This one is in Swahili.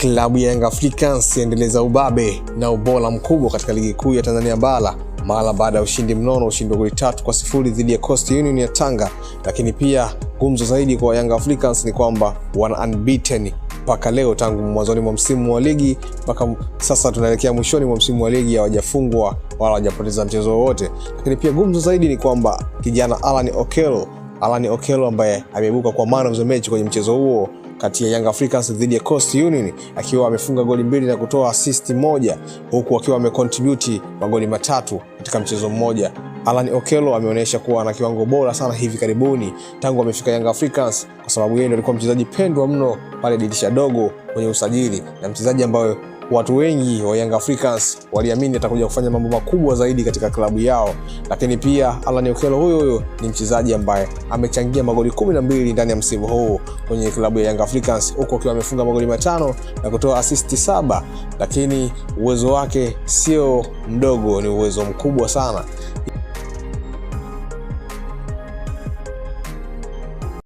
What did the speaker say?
Klabu ya Young Africans yaendeleza ubabe na ubora mkubwa katika ligi kuu ya Tanzania bara mara baada ya ushindi mnono, ushindi wa goli 3-0 dhidi ya Coastal Union ya Tanga. Lakini pia gumzo zaidi kwa Young Africans ni kwamba wana unbeaten mpaka leo, tangu mwanzoni mwa msimu wa ligi mpaka sasa tunaelekea mwishoni mwa msimu wa ligi, hawajafungwa wala hawajapoteza mchezo wowote. Lakini pia gumzo zaidi ni kwamba kijana Alan Okello ambaye ameibuka kwa man of the match kwenye mchezo huo kati ya Young Africans dhidi ya Coastal Union, akiwa amefunga goli 2 na kutoa assist 1, huku akiwa amecontribute magoli 3 katika mchezo mmoja. Alan Okello ameonyesha kuwa ana kiwango bora sana hivi karibuni tangu amefika Young Africans, kwa sababu yeye ndiye alikuwa mchezaji pendwa mno pale dirisha dogo kwenye usajili, na mchezaji ambaye watu wengi wa Young Africans waliamini atakuja kufanya mambo makubwa zaidi katika klabu yao. Lakini pia Alan Okello huyo ni mchezaji ambaye amechangia magoli 12 ndani ya msimu huu kwenye klabu ya Young Africans, huko akiwa amefunga magoli 5 na kutoa assist 7. Lakini uwezo wake sio mdogo, ni uwezo mkubwa sana.